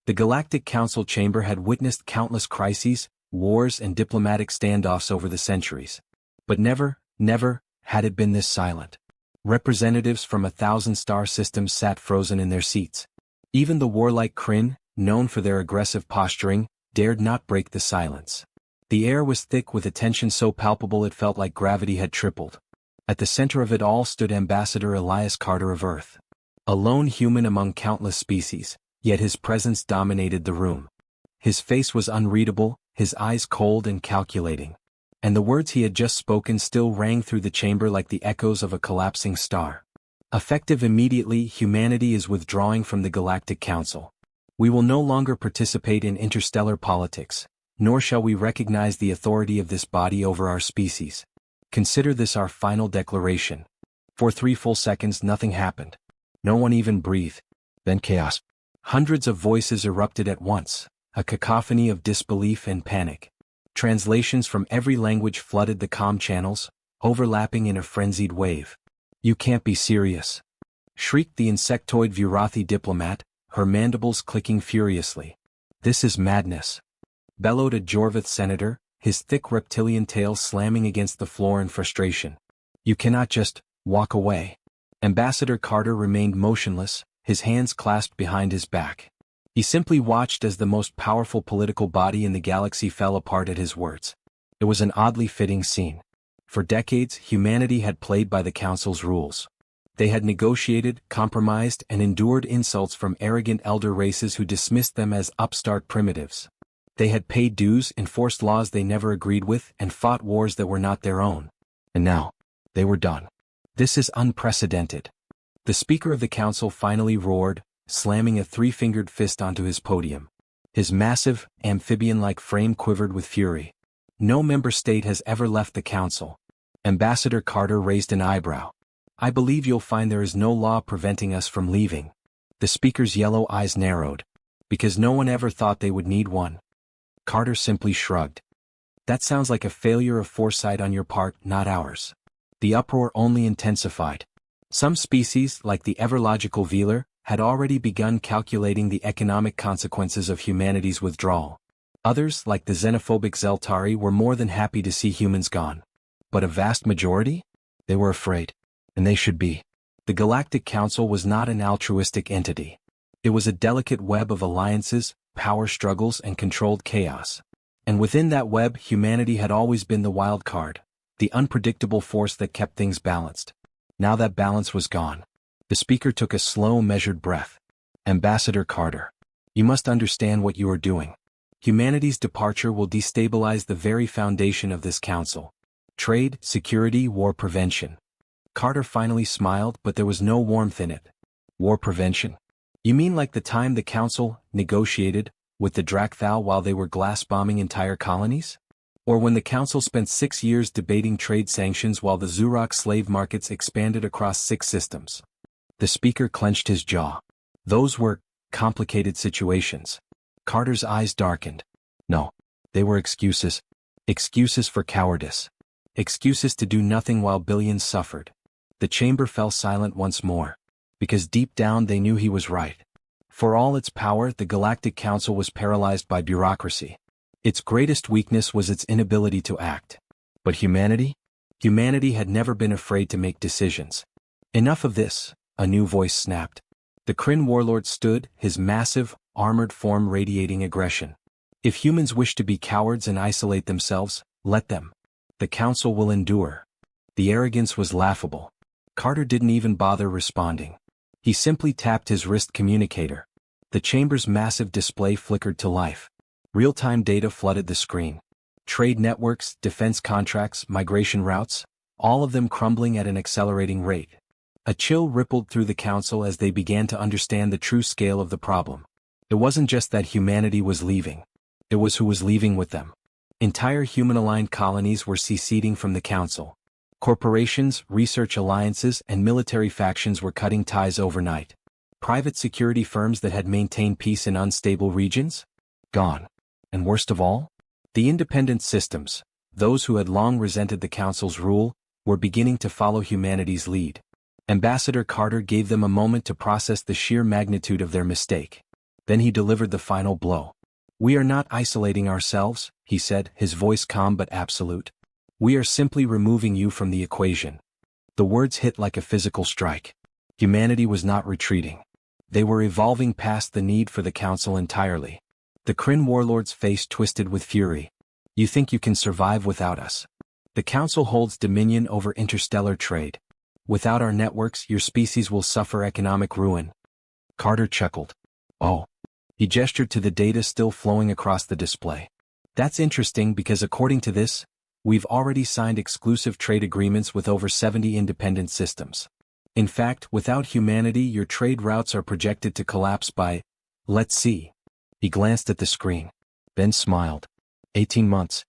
The Galactic Council chamber had witnessed countless crises, wars and diplomatic standoffs over the centuries. But never had it been this silent. Representatives from 1,000 star systems sat frozen in their seats. Even the warlike Kryn, known for their aggressive posturing, dared not break the silence. The air was thick with a tension so palpable it felt like gravity had tripled. At the center of it all stood Ambassador Elias Carter of Earth. A lone human among countless species, yet his presence dominated the room. His face was unreadable, his eyes cold and calculating. And the words he had just spoken still rang through the chamber like the echoes of a collapsing star. Effective immediately, humanity is withdrawing from the Galactic Council. We will no longer participate in interstellar politics, nor shall we recognize the authority of this body over our species. Consider this our final declaration. For 3 full seconds nothing happened. No one even breathed. Then chaos. Hundreds of voices erupted at once, a cacophony of disbelief and panic. Translations from every language flooded the comm channels, overlapping in a frenzied wave. "You can't be serious!" shrieked the insectoid Vurathi diplomat, her mandibles clicking furiously. "This is madness!" bellowed a Jorvath senator, his thick reptilian tail slamming against the floor in frustration. "You cannot just walk away." Ambassador Carter remained motionless, his hands clasped behind his back. He simply watched as the most powerful political body in the galaxy fell apart at his words. It was an oddly fitting scene. For decades, humanity had played by the Council's rules. They had negotiated, compromised, and endured insults from arrogant elder races who dismissed them as upstart primitives. They had paid dues, enforced laws they never agreed with, and fought wars that were not their own. And now, they were done. "This is unprecedented." The Speaker of the Council finally roared, slamming a 3-fingered fist onto his podium. His massive, amphibian-like frame quivered with fury. "No member state has ever left the Council." Ambassador Carter raised an eyebrow. "I believe you'll find there is no law preventing us from leaving." The Speaker's yellow eyes narrowed. "Because no one ever thought they would need one." Carter simply shrugged. "That sounds like a failure of foresight on your part, not ours." The uproar only intensified. Some species, like the everlogical Velar, had already begun calculating the economic consequences of humanity's withdrawal. Others, like the xenophobic Zeltari, were more than happy to see humans gone. But a vast majority? They were afraid. And they should be. The Galactic Council was not an altruistic entity. It was a delicate web of alliances, power struggles, and controlled chaos. And within that web, humanity had always been the wild card, the unpredictable force that kept things balanced. Now that balance was gone. The Speaker took a slow, measured breath. "Ambassador Carter, you must understand what you are doing. Humanity's departure will destabilize the very foundation of this council. Trade, security, war prevention." Carter finally smiled, but there was no warmth in it. "War prevention? You mean like the time the council negotiated with the Drakthal while they were glass-bombing entire colonies? Or when the council spent 6 years debating trade sanctions while the Zurok slave markets expanded across 6 systems?" The Speaker clenched his jaw. Those were complicated situations. Carter's eyes darkened. No, they were excuses. Excuses for cowardice. Excuses to do nothing while billions suffered. The chamber fell silent once more. Because deep down they knew he was right. For all its power, the Galactic Council was paralyzed by bureaucracy. Its greatest weakness was its inability to act. But humanity? Humanity had never been afraid to make decisions. "Enough of this," a new voice snapped. The Kryn warlord stood, his massive, armored form radiating aggression. "If humans wish to be cowards and isolate themselves, let them. The council will endure." The arrogance was laughable. Carter didn't even bother responding. He simply tapped his wrist communicator. The chamber's massive display flickered to life. Real-time data flooded the screen. Trade networks, defense contracts, migration routes, all of them crumbling at an accelerating rate. A chill rippled through the council as they began to understand the true scale of the problem. It wasn't just that humanity was leaving. It was who was leaving with them. Entire human-aligned colonies were seceding from the council. Corporations, research alliances, and military factions were cutting ties overnight. Private security firms that had maintained peace in unstable regions? Gone. And worst of all? The independent systems, those who had long resented the council's rule, were beginning to follow humanity's lead. Ambassador Carter gave them a moment to process the sheer magnitude of their mistake. Then he delivered the final blow. "We are not isolating ourselves," he said, his voice calm but absolute. "We are simply removing you from the equation." The words hit like a physical strike. Humanity was not retreating. They were evolving past the need for the Council entirely. The Kryn warlord's face twisted with fury. "You think you can survive without us? The Council holds dominion over interstellar trade. Without our networks, your species will suffer economic ruin." Carter chuckled. "Oh." He gestured to the data still flowing across the display. "That's interesting because according to this, we've already signed exclusive trade agreements with over 70 independent systems. In fact, without humanity, your trade routes are projected to collapse by, let's see." He glanced at the screen, then smiled. 18 months.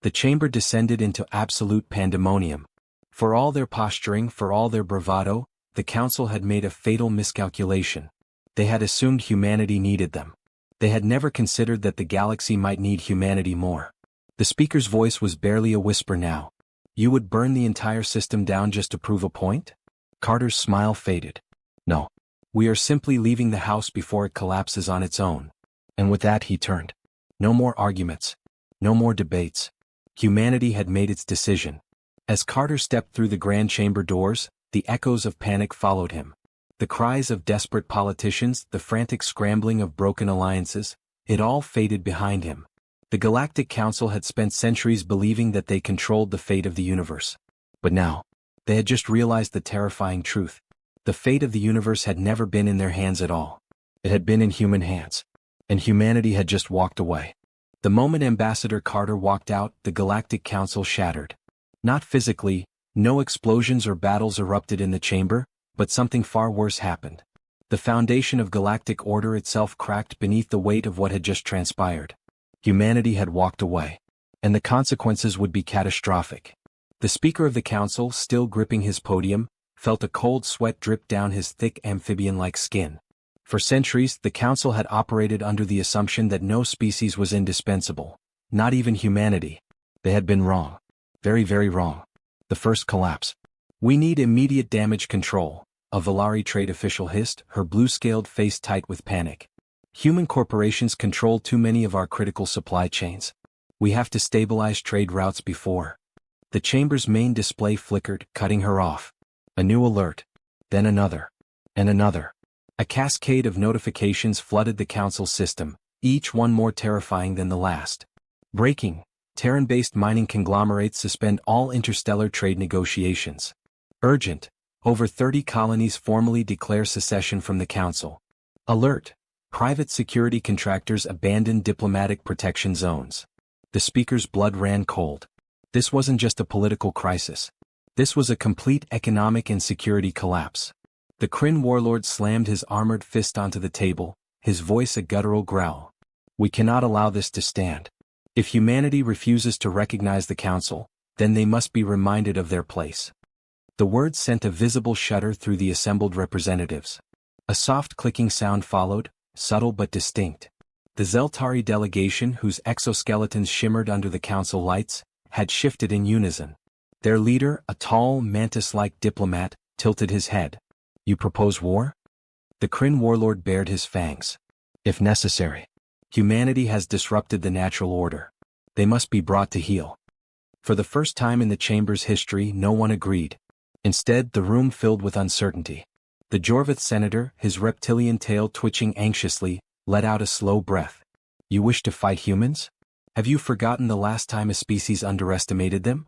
The chamber descended into absolute pandemonium. For all their posturing, for all their bravado, the Council had made a fatal miscalculation. They had assumed humanity needed them. They had never considered that the galaxy might need humanity more. The speaker's voice was barely a whisper now. "You would burn the entire system down just to prove a point?" Carter's smile faded. "No. We are simply leaving the house before it collapses on its own." And with that he turned. No more arguments. No more debates. Humanity had made its decision. As Carter stepped through the grand chamber doors, the echoes of panic followed him. The cries of desperate politicians, the frantic scrambling of broken alliances, it all faded behind him. The Galactic Council had spent centuries believing that they controlled the fate of the universe. But now, they had just realized the terrifying truth. The fate of the universe had never been in their hands at all. It had been in human hands. And humanity had just walked away. The moment Ambassador Carter walked out, the Galactic Council shattered. Not physically, no explosions or battles erupted in the chamber, but something far worse happened. The foundation of galactic order itself cracked beneath the weight of what had just transpired. Humanity had walked away. And the consequences would be catastrophic. The Speaker of the Council, still gripping his podium, felt a cold sweat drip down his thick amphibian-like skin. For centuries, the Council had operated under the assumption that no species was indispensable, not even humanity. They had been wrong. Very, very wrong. The first collapse. "We need immediate damage control," a Valari trade official hissed, her blue-scaled face tight with panic. "Human corporations control too many of our critical supply chains. We have to stabilize trade routes before." The chamber's main display flickered, cutting her off. A new alert. Then another. And another. A cascade of notifications flooded the Council system, each one more terrifying than the last. Breaking. Terran-based mining conglomerates suspend all interstellar trade negotiations. Urgent. Over 30 colonies formally declare secession from the Council. Alert. Private security contractors abandon diplomatic protection zones. The speaker's blood ran cold. This wasn't just a political crisis. This was a complete economic and security collapse. The Kryn warlord slammed his armored fist onto the table, his voice a guttural growl. "We cannot allow this to stand. If humanity refuses to recognize the Council, then they must be reminded of their place." The words sent a visible shudder through the assembled representatives. A soft clicking sound followed, subtle but distinct. The Zeltari delegation, whose exoskeletons shimmered under the Council lights, had shifted in unison. Their leader, a tall, mantis-like diplomat, tilted his head. "You propose war?" The Kryn warlord bared his fangs. "If necessary. Humanity has disrupted the natural order. They must be brought to heel." For the first time in the chamber's history, no one agreed. Instead, the room filled with uncertainty. The Jorvath senator, his reptilian tail twitching anxiously, let out a slow breath. "You wish to fight humans? Have you forgotten the last time a species underestimated them?"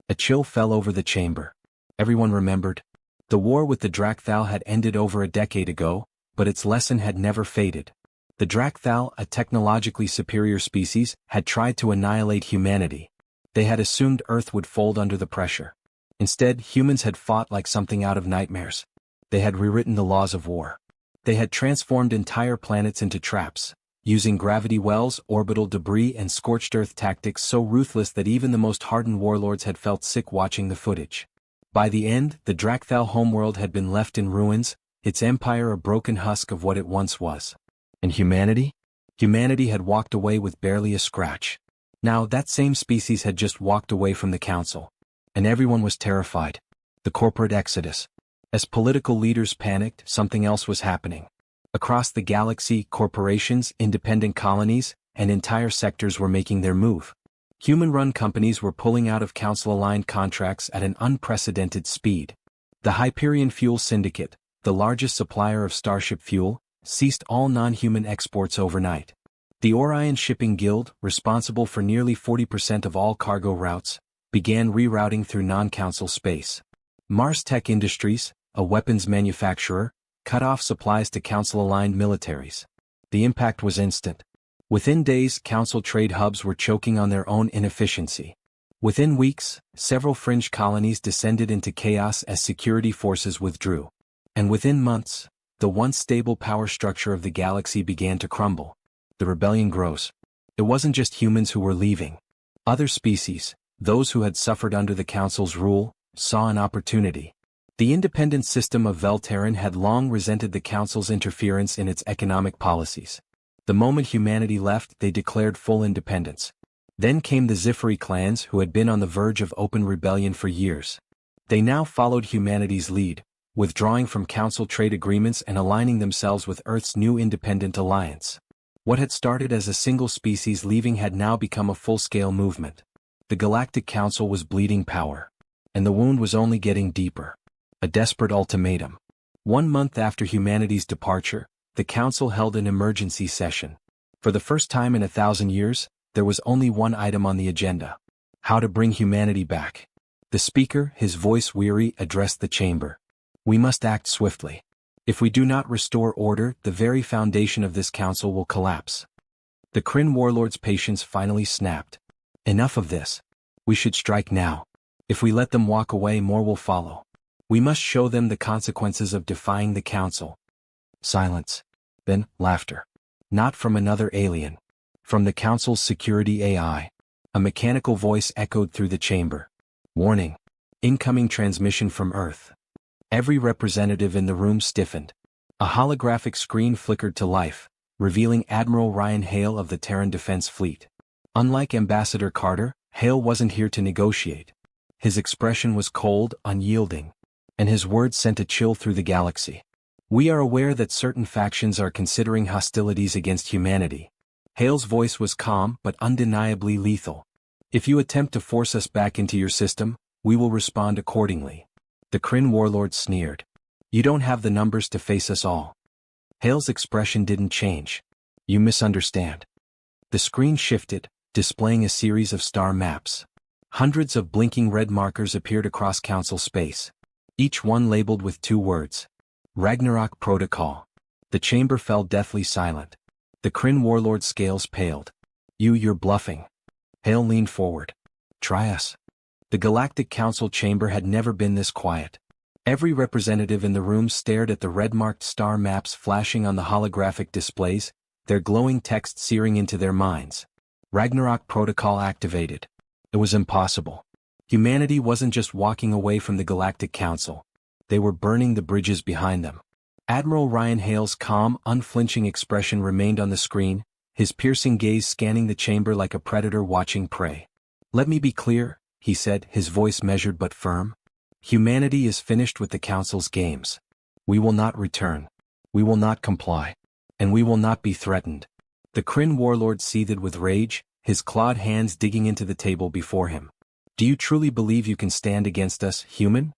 A chill fell over the chamber. Everyone remembered. The war with the Drakthal had ended over a decade ago, but its lesson had never faded. The Drakthal, a technologically superior species, had tried to annihilate humanity. They had assumed Earth would fold under the pressure. Instead, humans had fought like something out of nightmares. They had rewritten the laws of war. They had transformed entire planets into traps, using gravity wells, orbital debris, and scorched Earth tactics so ruthless that even the most hardened warlords had felt sick watching the footage. By the end, the Drakthal homeworld had been left in ruins, its empire a broken husk of what it once was. And humanity? Humanity had walked away with barely a scratch. Now that same species had just walked away from the Council. And everyone was terrified. The corporate exodus. As political leaders panicked, something else was happening. Across the galaxy, corporations, independent colonies, and entire sectors were making their move. Human-run companies were pulling out of Council-aligned contracts at an unprecedented speed. The Hyperion Fuel Syndicate, the largest supplier of Starship fuel, ceased all non-human exports overnight. The Orion Shipping Guild, responsible for nearly 40% of all cargo routes, began rerouting through non-Council space. Mars Tech Industries, a weapons manufacturer, cut off supplies to Council-aligned militaries. The impact was instant. Within days, Council trade hubs were choking on their own inefficiency. Within weeks, several fringe colonies descended into chaos as security forces withdrew. And within months, the once stable power structure of the galaxy began to crumble. The rebellion grows. It wasn't just humans who were leaving. Other species, those who had suffered under the Council's rule, saw an opportunity. The independent system of Velterran had long resented the Council's interference in its economic policies. The moment humanity left, they declared full independence. Then came the Zifari clans who had been on the verge of open rebellion for years. They now followed humanity's lead, withdrawing from Council trade agreements and aligning themselves with Earth's new independent alliance. What had started as a single species leaving had now become a full-scale movement. The Galactic Council was bleeding power. And the wound was only getting deeper. A desperate ultimatum. 1 month after humanity's departure, the Council held an emergency session. For the first time in 1,000 years, there was only one item on the agenda. How to bring humanity back. The speaker, his voice weary, addressed the chamber. We must act swiftly. If we do not restore order, the very foundation of this council will collapse. The Kryn warlord's patience finally snapped. Enough of this. We should strike now. If we let them walk away, more will follow. We must show them the consequences of defying the council. Silence. Then, laughter. Not from another alien. From the council's security AI. A mechanical voice echoed through the chamber. Warning. Incoming transmission from Earth. Every representative in the room stiffened. A holographic screen flickered to life, revealing Admiral Ryan Hale of the Terran Defense Fleet. Unlike Ambassador Carter, Hale wasn't here to negotiate. His expression was cold, unyielding. And his words sent a chill through the galaxy. We are aware that certain factions are considering hostilities against humanity. Hale's voice was calm but undeniably lethal. If you attempt to force us back into your system, we will respond accordingly. The Kryn warlord sneered. You don't have the numbers to face us all. Hale's expression didn't change. You misunderstand. The screen shifted, displaying a series of star maps. Hundreds of blinking red markers appeared across Council space. Each one labeled with 2 words. Ragnarok Protocol. The chamber fell deathly silent. The Kryn warlord's scales paled. You're bluffing. Hale leaned forward. Try us. The Galactic Council chamber had never been this quiet. Every representative in the room stared at the red-marked star maps flashing on the holographic displays, their glowing text searing into their minds. Ragnarok Protocol activated. It was impossible. Humanity wasn't just walking away from the Galactic Council. They were burning the bridges behind them. Admiral Ryan Hale's calm, unflinching expression remained on the screen, his piercing gaze scanning the chamber like a predator watching prey. Let me be clear, he said, his voice measured but firm. Humanity is finished with the Council's games. We will not return. We will not comply. And we will not be threatened. The Kryn warlord seethed with rage, his clawed hands digging into the table before him. Do you truly believe you can stand against us, human?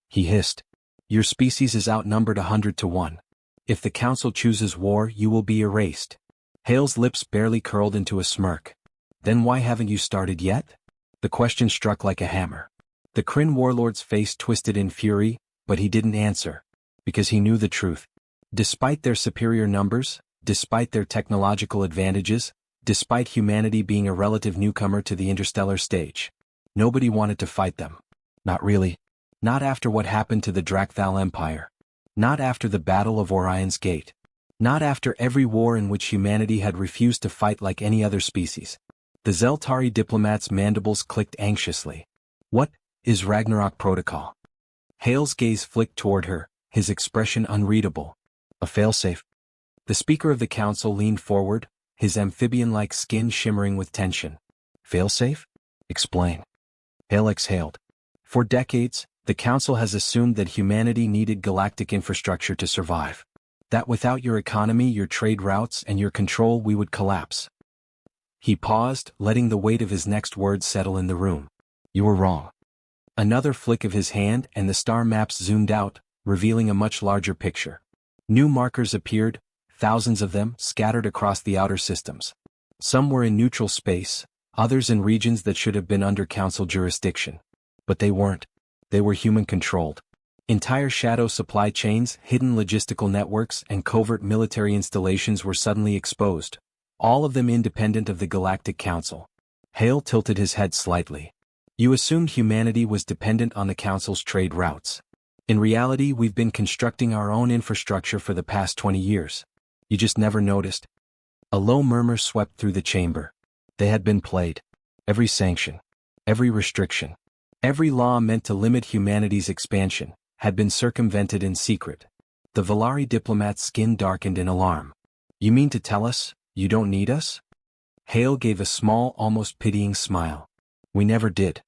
He hissed. Your species is outnumbered 100 to 1. If the Council chooses war, you will be erased. Hale's lips barely curled into a smirk. Then why haven't you started yet? The question struck like a hammer. The Kryn warlord's face twisted in fury, but he didn't answer. Because he knew the truth. Despite their superior numbers, despite their technological advantages, despite humanity being a relative newcomer to the interstellar stage, nobody wanted to fight them. Not really. Not after what happened to the Drakthal Empire. Not after the Battle of Orion's Gate. Not after every war in which humanity had refused to fight like any other species. The Zeltari diplomat's mandibles clicked anxiously. What is Ragnarok Protocol? Hale's gaze flicked toward her, his expression unreadable. A failsafe. The Speaker of the Council leaned forward, his amphibian-like skin shimmering with tension. Failsafe? Explain. Hale exhaled. For decades, the Council has assumed that humanity needed galactic infrastructure to survive. That without your economy, your trade routes, and your control we would collapse. He paused, letting the weight of his next words settle in the room. You were wrong. Another flick of his hand and the star maps zoomed out, revealing a much larger picture. New markers appeared, thousands of them, scattered across the outer systems. Some were in neutral space, others in regions that should have been under Council jurisdiction. But they weren't. They were human-controlled. Entire shadow supply chains, hidden logistical networks, and covert military installations were suddenly exposed, all of them independent of the Galactic Council. Hale tilted his head slightly. You assumed humanity was dependent on the Council's trade routes. In reality, we've been constructing our own infrastructure for the past 20 years. You just never noticed. A low murmur swept through the chamber. They had been played. Every sanction, every restriction, every law meant to limit humanity's expansion had been circumvented in secret. The Valari diplomat's skin darkened in alarm. You mean to tell us, you don't need us? Hale gave a small, almost pitying smile. We never did.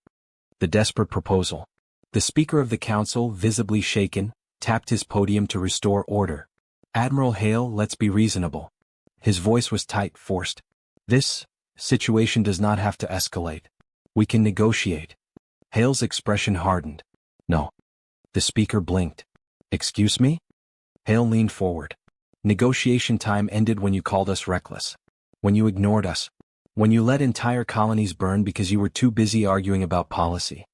The desperate proposal. The Speaker of the Council, visibly shaken, tapped his podium to restore order. Admiral Hale, let's be reasonable. His voice was tight, forced. This situation does not have to escalate. We can negotiate. Hale's expression hardened. No. The Speaker blinked. Excuse me? Hale leaned forward. Negotiation time ended when you called us reckless. When you ignored us. When you let entire colonies burn because you were too busy arguing about policy.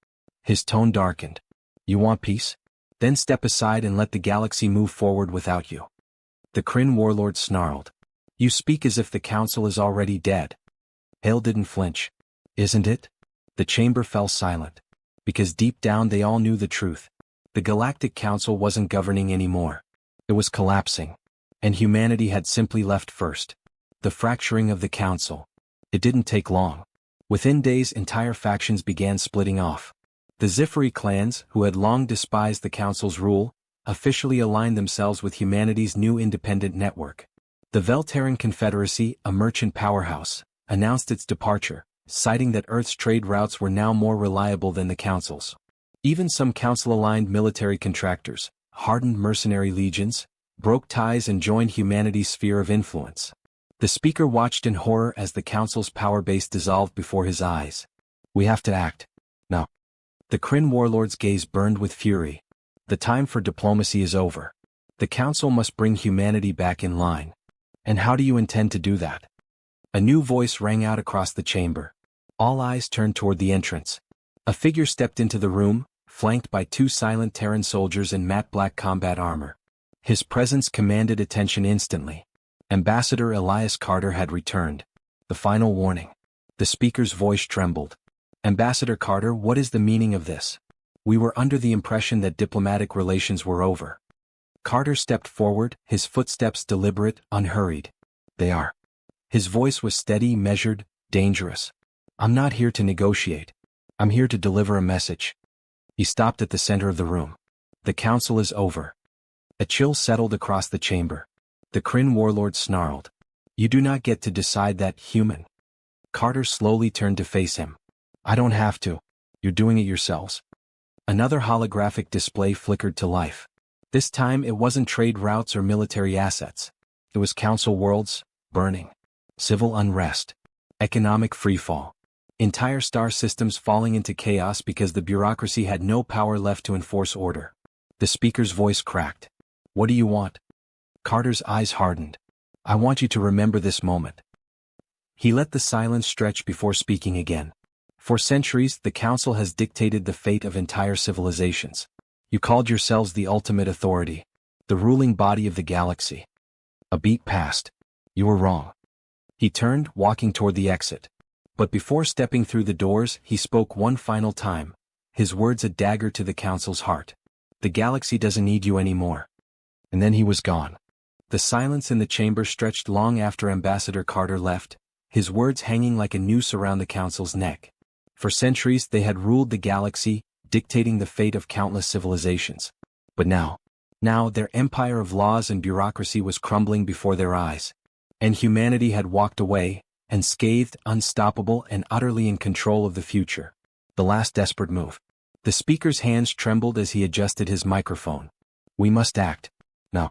His tone darkened. You want peace? Then step aside and let the galaxy move forward without you. The Kryn warlord snarled. You speak as if the Council is already dead. Hale didn't flinch. Isn't it? The chamber fell silent. Because deep down they all knew the truth. The Galactic Council wasn't governing anymore. It was collapsing. And humanity had simply left first. The fracturing of the Council. It didn't take long. Within days, entire factions began splitting off. The Zifari clans, who had long despised the Council's rule, officially aligned themselves with humanity's new independent network. The Velterran Confederacy, a merchant powerhouse, announced its departure, citing that Earth's trade routes were now more reliable than the Council's. Even some Council-aligned military contractors, hardened mercenary legions, broke ties and joined humanity's sphere of influence. The Speaker watched in horror as the Council's power base dissolved before his eyes. We have to act. Now. The Kryn warlord's gaze burned with fury. The time for diplomacy is over. The Council must bring humanity back in line. And how do you intend to do that? A new voice rang out across the chamber. All eyes turned toward the entrance. A figure stepped into the room, flanked by two silent Terran soldiers in matte black combat armor. His presence commanded attention instantly. Ambassador Elias Carter had returned. The final warning. The Speaker's voice trembled. Ambassador Carter, what is the meaning of this? We were under the impression that diplomatic relations were over. Carter stepped forward, his footsteps deliberate, unhurried. They are. His voice was steady, measured, dangerous. I'm not here to negotiate. I'm here to deliver a message. He stopped at the center of the room. The Council is over. A chill settled across the chamber. The Kryn warlord snarled. You do not get to decide that, human. Carter slowly turned to face him. I don't have to. You're doing it yourselves. Another holographic display flickered to life. This time it wasn't trade routes or military assets. It was Council worlds, burning. Civil unrest. Economic freefall. Entire star systems falling into chaos because the bureaucracy had no power left to enforce order. The Speaker's voice cracked. What do you want? Carter's eyes hardened. I want you to remember this moment. He let the silence stretch before speaking again. For centuries, the Council has dictated the fate of entire civilizations. You called yourselves the ultimate authority, the ruling body of the galaxy. A beat passed. You were wrong. He turned, walking toward the exit. But before stepping through the doors, he spoke one final time, his words a dagger to the Council's heart. The galaxy doesn't need you anymore. And then he was gone. The silence in the chamber stretched long after Ambassador Carter left, his words hanging like a noose around the Council's neck. For centuries they had ruled the galaxy, dictating the fate of countless civilizations. But now their empire of laws and bureaucracy was crumbling before their eyes. And humanity had walked away, unscathed, unstoppable, and utterly in control of the future. The last desperate move. The Speaker's hands trembled as he adjusted his microphone. We must act. Now.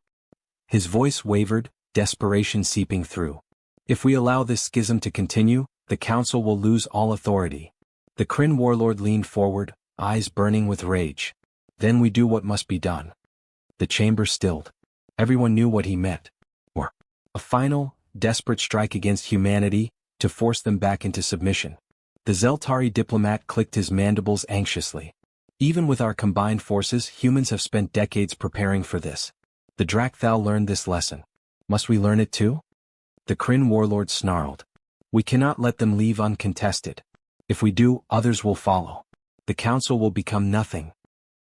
His voice wavered, desperation seeping through. If we allow this schism to continue, the council will lose all authority. The Kryn warlord leaned forward, eyes burning with rage. Then we do what must be done. The chamber stilled. Everyone knew what he meant. Or a final, desperate strike against humanity, to force them back into submission. The Zeltari diplomat clicked his mandibles anxiously. Even with our combined forces, humans have spent decades preparing for this. The Drakthal learned this lesson. Must we learn it too? The Kryn warlord snarled. We cannot let them leave uncontested. If we do, others will follow. The council will become nothing.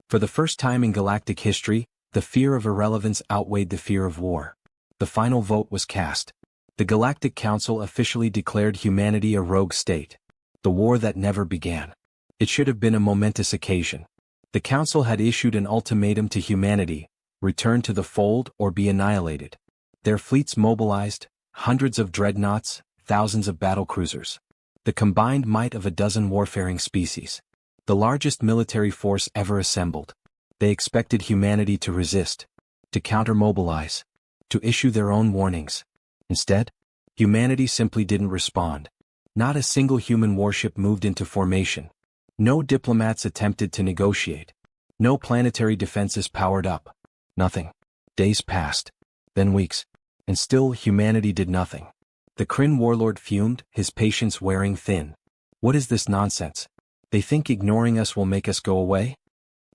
For the first time in galactic history, the fear of irrelevance outweighed the fear of war. The final vote was cast. The Galactic Council officially declared humanity a rogue state. The war that never began. It should have been a momentous occasion. The Council had issued an ultimatum to humanity: return to the fold or be annihilated. Their fleets mobilized, hundreds of dreadnoughts, thousands of battlecruisers. The combined might of a dozen warfaring species. The largest military force ever assembled. They expected humanity to resist, to counter-mobilize, to issue their own warnings. Instead, humanity simply didn't respond. Not a single human warship moved into formation. No diplomats attempted to negotiate. No planetary defenses powered up. Nothing. Days passed, then weeks, and still humanity did nothing. The Kryn warlord fumed, his patience wearing thin. What is this nonsense? They think ignoring us will make us go away?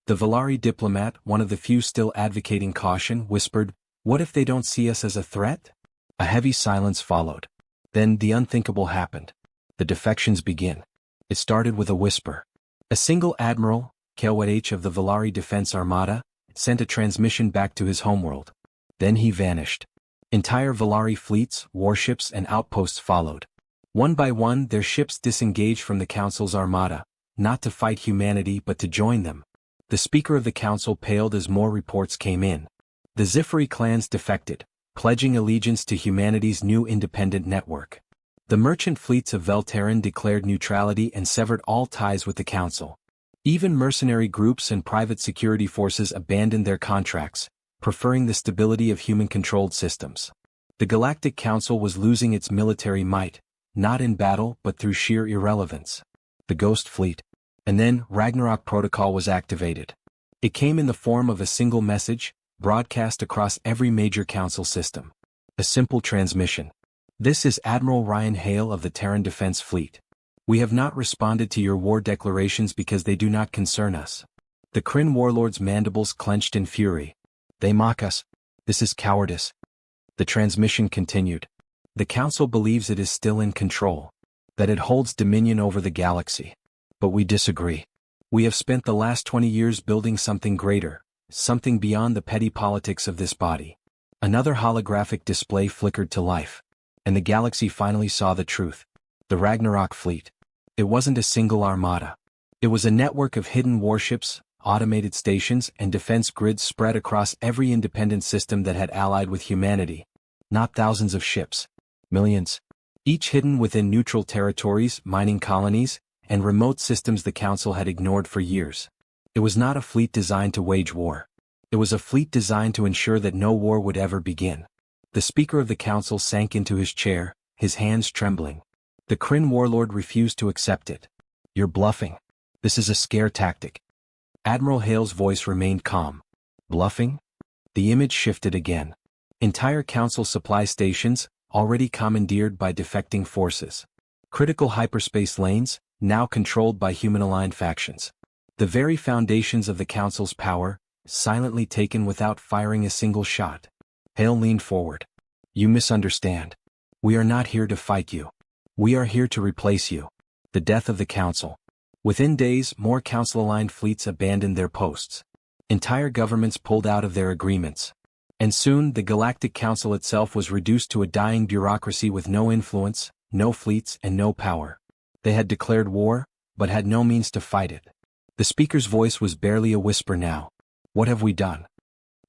The Valari diplomat, one of the few still advocating caution, whispered, what if they don't see us as a threat? A heavy silence followed. Then the unthinkable happened. The defections begin. It started with a whisper. A single admiral, HFY of the Valari Defense Armada, sent a transmission back to his homeworld. Then he vanished. Entire Valari fleets, warships and outposts followed. One by one their ships disengaged from the Council's armada, not to fight humanity but to join them. The Speaker of the Council paled as more reports came in. The Zifari clans defected, pledging allegiance to humanity's new independent network. The merchant fleets of Velterran declared neutrality and severed all ties with the Council. Even mercenary groups and private security forces abandoned their contracts, preferring the stability of human-controlled systems. The Galactic Council was losing its military might, not in battle but through sheer irrelevance. The Ghost Fleet. And then Ragnarok Protocol was activated. It came in the form of a single message, broadcast across every major council system. A simple transmission. This is Admiral Ryan Hale of the Terran Defense Fleet. We have not responded to your war declarations because they do not concern us. The Kryn warlord's mandibles clenched in fury. They mock us. This is cowardice. The transmission continued. The Council believes it is still in control, that it holds dominion over the galaxy. But we disagree. We have spent the last 20 years building something greater, something beyond the petty politics of this body. Another holographic display flickered to life. And the galaxy finally saw the truth. The Ragnarok fleet. It wasn't a single armada. It was a network of hidden warships, automated stations and defense grids spread across every independent system that had allied with humanity. Not thousands of ships. Millions. Each hidden within neutral territories, mining colonies, and remote systems the Council had ignored for years. It was not a fleet designed to wage war. It was a fleet designed to ensure that no war would ever begin. The Speaker of the Council sank into his chair, his hands trembling. The Kryn warlord refused to accept it. You're bluffing. This is a scare tactic. Admiral Hale's voice remained calm. Bluffing? The image shifted again. Entire Council supply stations, already commandeered by defecting forces. Critical hyperspace lanes, now controlled by human-aligned factions. The very foundations of the Council's power, silently taken without firing a single shot. Hale leaned forward. You misunderstand. We are not here to fight you. We are here to replace you. The death of the Council. Within days, more Council-aligned fleets abandoned their posts. Entire governments pulled out of their agreements. And soon, the Galactic Council itself was reduced to a dying bureaucracy with no influence, no fleets, and no power. They had declared war, but had no means to fight it. The Speaker's voice was barely a whisper now. What have we done?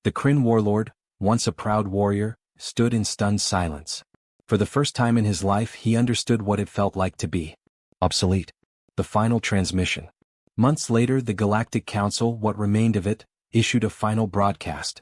The Kryn warlord, once a proud warrior, stood in stunned silence. For the first time in his life he understood what it felt like to be obsolete. The final transmission. Months later the Galactic Council, what remained of it, issued a final broadcast.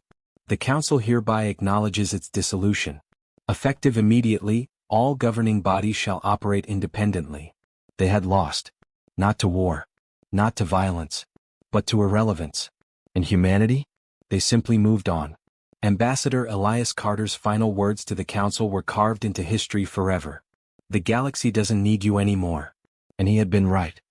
The Council hereby acknowledges its dissolution. Effective immediately, all governing bodies shall operate independently. They had lost. Not to war. Not to violence. But to irrelevance. And humanity? They simply moved on. Ambassador Elias Carter's final words to the Council were carved into history forever. The galaxy doesn't need you anymore. And he had been right.